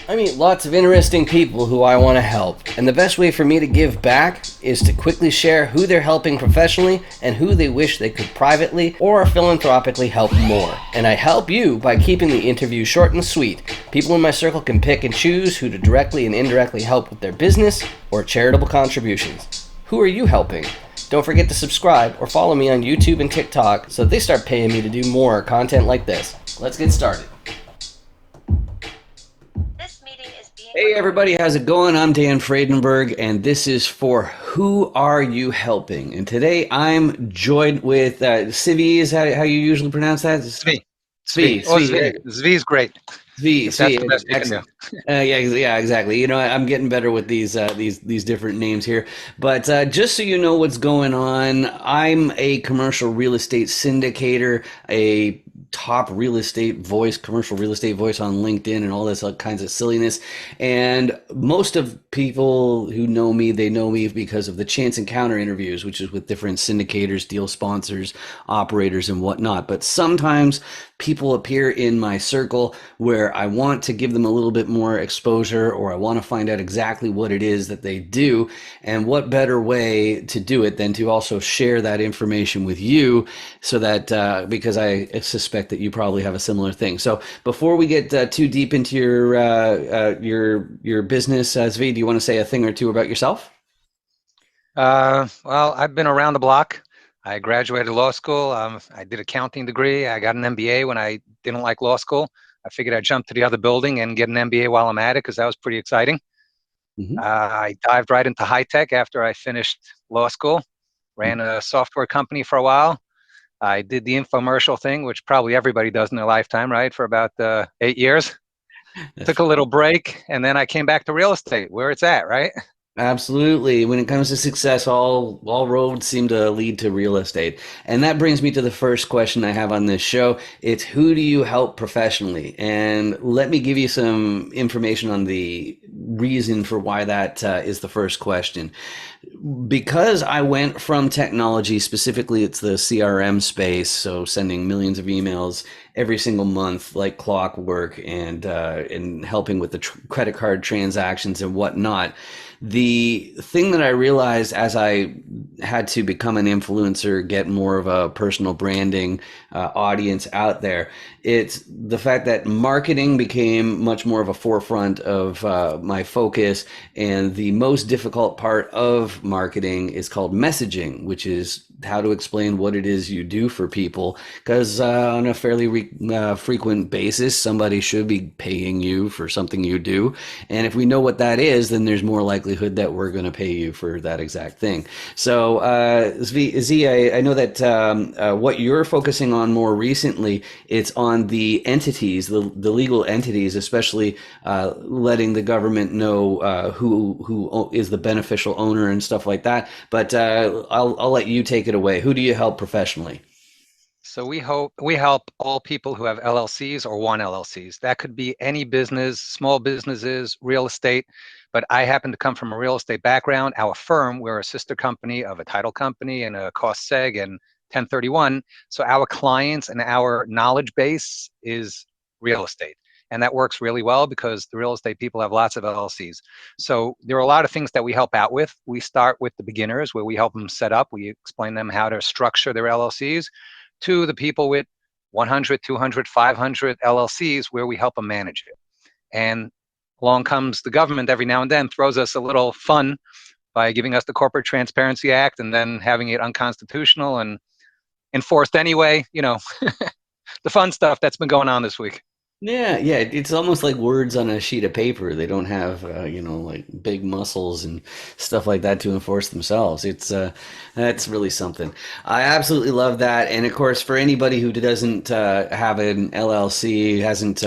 I meet lots of interesting people who I want to help, and the best way for me to give back is to quickly share who they're helping professionally and who they wish they could privately or philanthropically help more. And I help you by keeping the interview short and sweet. People in my circle can pick and choose who to directly and indirectly help with their business or charitable contributions. Who are you helping? Don't forget to subscribe or follow me on YouTube and TikTok so they start paying me to do more content like this. Let's get started. Hey everybody, how's it going? I'm Dan Fredenberg, and this is for Who Are You Helping? And today I'm joined with Tzvi, is how you usually pronounce that? Tzvi. Tzvi. Oh, Tzvi. Tzvi is great. Tzvi. If that's the best you can do. Yeah, exactly. You know, I'm getting better with these different names here. But just so you know what's going on, I'm a commercial real estate syndicator, a top real estate voice, commercial real estate voice on LinkedIn and all this kinds of silliness. And most of people who know me, they know me because of the chance encounter interviews, which is with different syndicators, deal sponsors, operators, and whatnot. But sometimes people appear in my circle where I want to give them a little bit more exposure, or I want to find out exactly what it is that they do. And what better way to do it than to also share that information with you, so that because I suspect that you probably have a similar thing. So before we get too deep into your business, Tzvi, do you want to say a thing or two about yourself? Well, I've been around the block. I graduated law school. I did accounting degree. I got an MBA when I didn't like law school. I figured I'd jump to the other building and get an MBA while I'm at it because that was pretty exciting. Mm-hmm. I dived right into high tech after I finished law school. Ran a software company for a while. I did the infomercial thing, which probably everybody does in their lifetime, right? For about 8 years. Took a little break, and then I came back to real estate, where it's at, right? Absolutely. When it comes to success, all roads seem to lead to real estate. And that brings me to the first question I have on this show. It's who do you help professionally? And let me give you some information on the reason for why that is the first question. Because I went from technology, specifically it's the CRM space, so sending millions of emails every single month like clockwork, and helping with the credit card transactions and whatnot. The thing that I realized as I had to become an influencer, get more of a personal branding audience out there, it's the fact that marketing became much more of a forefront of my focus. And the most difficult part of marketing is called messaging, which is how to explain what it is you do for people. Because on a fairly frequent basis, somebody should be paying you for something you do. And if we know what that is, then there's more likelihood that we're going to pay you for that exact thing. So, Tzvi, I know that what you're focusing on more recently, it's on the entities, the legal entities, especially letting the government know who is the beneficial owner and stuff like that. But I'll let you take it away. Who do you help professionally? So we help all people who have LLCs or want LLCs. That could be any business, small businesses, real estate. But I happen to come from a real estate background. Our firm, we're a sister company of a title company and a cost seg and 1031. So our clients and our knowledge base is real estate. And that works really well because the real estate people have lots of LLCs. So there are a lot of things that we help out with. We start with the beginners where we help them set up. We explain them how to structure their LLCs, to the people with 100, 200, 500 LLCs where we help them manage it. And along comes the government every now and then, throws us a little fun by giving us the Corporate Transparency Act and then having it unconstitutional and enforced anyway. You know, the fun stuff that's been going on this week. Yeah. It's almost like words on a sheet of paper. They don't have, like big muscles and stuff like that to enforce themselves. That's really something. I absolutely love that. And of course, for anybody who doesn't have an LLC, hasn't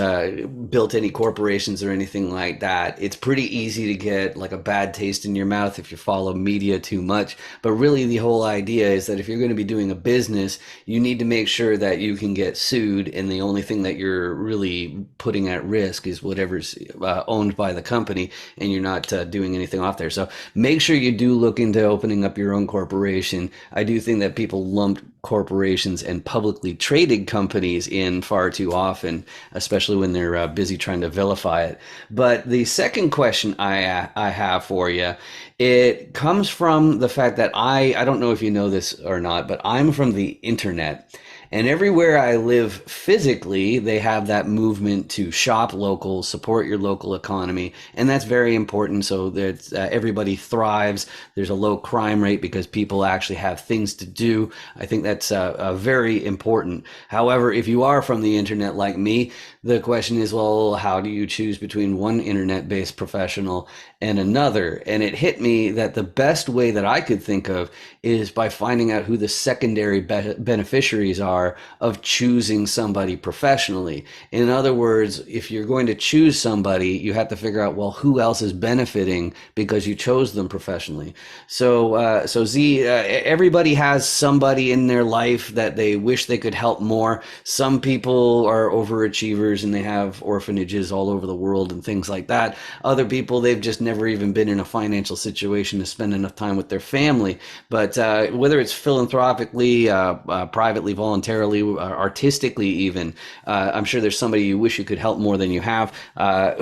built any corporations or anything like that, it's pretty easy to get like a bad taste in your mouth if you follow media too much. But really, the whole idea is that if you're going to be doing a business, you need to make sure that you can get sued, and the only thing that you're really really putting at risk is whatever's owned by the company, and you're not doing anything off there. So make sure you do look into opening up your own corporation. I do think that people lump corporations and publicly traded companies in far too often, especially when they're busy trying to vilify it. But the second question I have for you, it comes from the fact that I don't know if you know this or not, but I'm from the internet. And everywhere I live physically, they have that movement to shop local, support your local economy. And that's very important so that everybody thrives. There's a low crime rate because people actually have things to do. I think that's very important. However, if you are from the internet like me, the question is, well, how do you choose between one internet-based professional and another? And it hit me that the best way that I could think of is by finding out who the secondary beneficiaries are of choosing somebody professionally. In other words, if you're going to choose somebody, you have to figure out, well, who else is benefiting because you chose them professionally. So Z, everybody has somebody in their life that they wish they could help more. Some people are overachievers and they have orphanages all over the world and things like that. Other people, they've just never even been in a financial situation to spend enough time with their family. But whether it's philanthropically, privately, voluntarily, artistically, even, I'm sure there's somebody you wish you could help more than you have.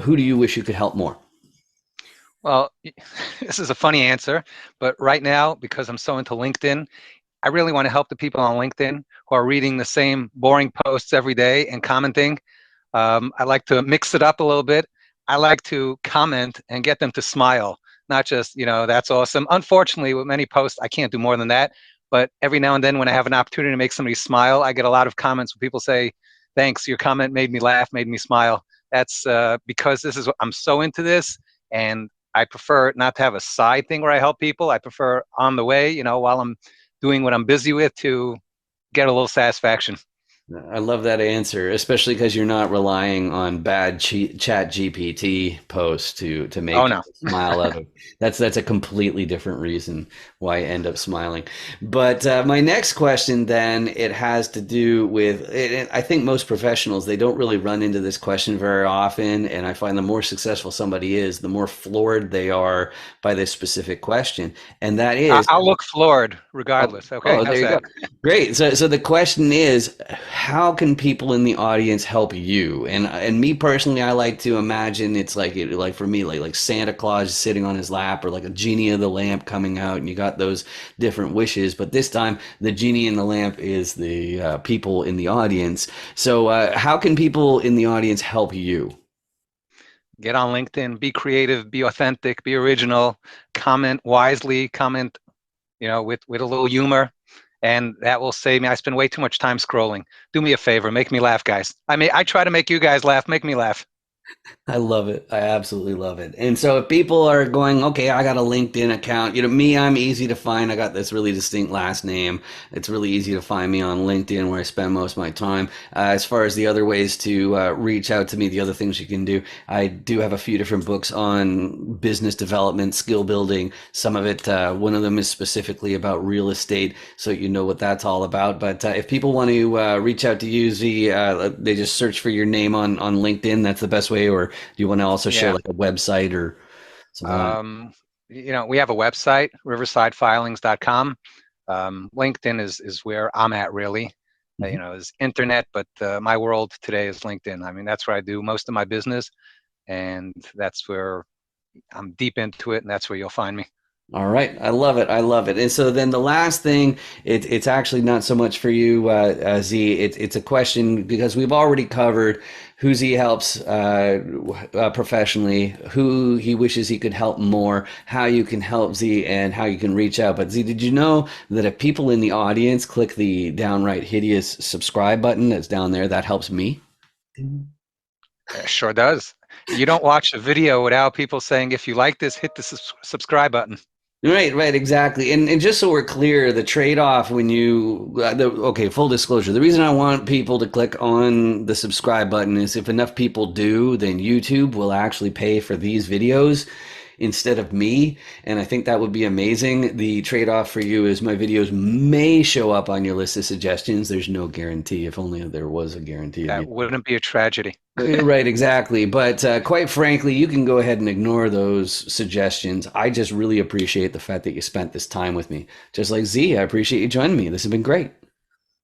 Who do you wish you could help more? Well, this is a funny answer, but right now, because I'm so into LinkedIn, I really want to help the people on LinkedIn who are reading the same boring posts every day and commenting. I like to mix it up a little bit. I like to comment and get them to smile, not just, that's awesome. Unfortunately, with many posts, I can't do more than that. But every now and then when I have an opportunity to make somebody smile, I get a lot of comments where people say, thanks, your comment made me laugh, made me smile. That's because I'm so into this, and I prefer not to have a side thing where I help people. I prefer on the way, while I'm doing what I'm busy with, to get a little satisfaction. I love that answer, especially because you're not relying on bad chat GPT posts to Oh make you no. smile out of. That's a completely different reason why I end up smiling. But my next question then, it has to do with, I think most professionals, they don't really run into this question very often, and I find the more successful somebody is, the more floored they are by this specific question, and that is, I'll look floored oh, regardless. Okay, oh, there how's you go. that? Great. So the question is, how can people in the audience help you? And me personally, I like to imagine it's like for me, like Santa Claus sitting on his lap, or like a genie of the lamp coming out, and you got those different wishes. But this time, the genie in the lamp is the people in the audience. So how can people in the audience help you? Get on LinkedIn, be creative, be authentic, be original, comment wisely, comment, with a little humor, and that will save me. I spend way too much time scrolling. Do me a favor, make me laugh, guys. I try to make you guys laugh. Make me laugh. I love it. I absolutely love it. And so if people are going, okay, I got a LinkedIn account, me, I'm easy to find. I got this really distinct last name. It's really easy to find me on LinkedIn where I spend most of my time. As far as the other ways to reach out to me, the other things you can do, I do have a few different books on business development, skill building. Some of it, one of them is specifically about real estate, so you know what that's all about. But if people want to reach out to you, Z, they just search for your name on LinkedIn. That's the best way, or do you want to also share Yeah. like a website or something like that? Um, we have a website, riversidefilings.com. LinkedIn is where I'm at, really. Mhm. Is internet, but my world today is LinkedIn. That's where I do most of my business, and that's where I'm deep into it, and that's where you'll find me. All right, I love it. I love it. And so then the last thing, it's actually not so much for you, Z. It's a question because we've already covered who Z helps professionally, who he wishes he could help more, how you can help Z, and how you can reach out. But Z, did you know that if people in the audience click the downright hideous subscribe button that's down there, that helps me? It sure does. You don't watch a video without people saying, if you like this, hit the subscribe button. Right, right, exactly. And just so we're clear, the trade-off when you, okay, full disclosure, the reason I want people to click on the subscribe button is if enough people do, then YouTube will actually pay for these videos. instead of me. And I think that would be amazing. The trade-off for you is my videos may show up on your list of suggestions. There's no guarantee. If only there was a guarantee of That you. wouldn't be a tragedy. Right, exactly. But quite frankly, you can go ahead and ignore those suggestions. I just really appreciate the fact that you spent this time with me. Just like Z, I appreciate you joining me. This has been great.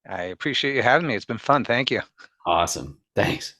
I appreciate you having me. It's been fun. Thank you. Awesome. Thanks.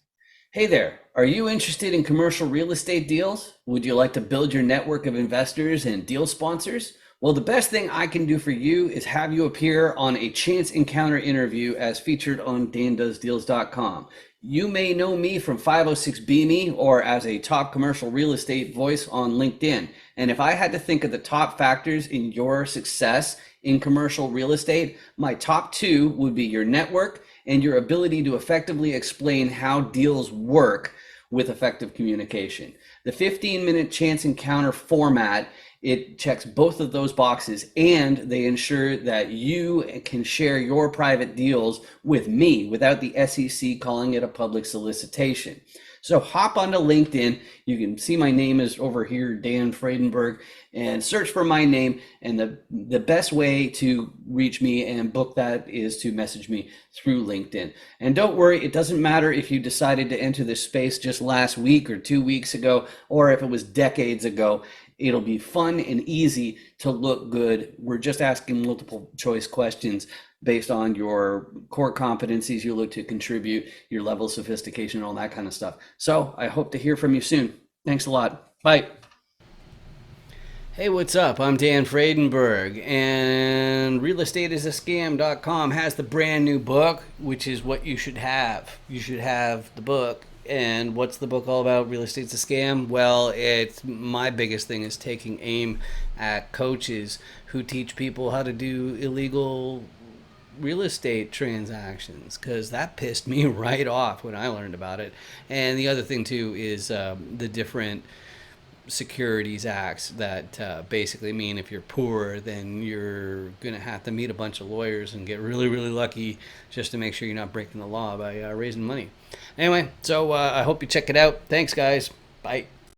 Hey there. Are you interested in commercial real estate deals? Would you like to build your network of investors and deal sponsors? Well, the best thing I can do for you is have you appear on a chance encounter interview as featured on dandoesdeals.com. You may know me from 506BME or as a top commercial real estate voice on LinkedIn. And if I had to think of the top factors in your success in commercial real estate, my top two would be your network and your ability to effectively explain how deals work with effective communication. The 15-minute chance encounter format, it checks both of those boxes, and they ensure that you can share your private deals with me without the SEC calling it a public solicitation. So hop onto LinkedIn. You can see my name is over here, Dan Friedenberg, and search for my name. And the best way to reach me and book that is to message me through LinkedIn. And don't worry, it doesn't matter if you decided to enter this space just last week or 2 weeks ago, or if it was decades ago. It'll be fun and easy to look good. We're just asking multiple choice questions based on your core competencies you look to contribute, your level of sophistication, and all that kind of stuff. So I hope to hear from you soon. Thanks a lot. Bye. Hey, what's up? I'm Dan Friedenberg, and realestateisascam.com has the brand new book, which is what you should have. You should have the book. And what's the book all about? Real estate's a scam? Well, it's my biggest thing is taking aim at coaches who teach people how to do illegal real estate transactions, because that pissed me right off when I learned about it. And the other thing too is the different securities acts that basically mean if you're poor, then you're going to have to meet a bunch of lawyers and get really, really lucky just to make sure you're not breaking the law by raising money. Anyway, so I hope you check it out. Thanks, guys. Bye.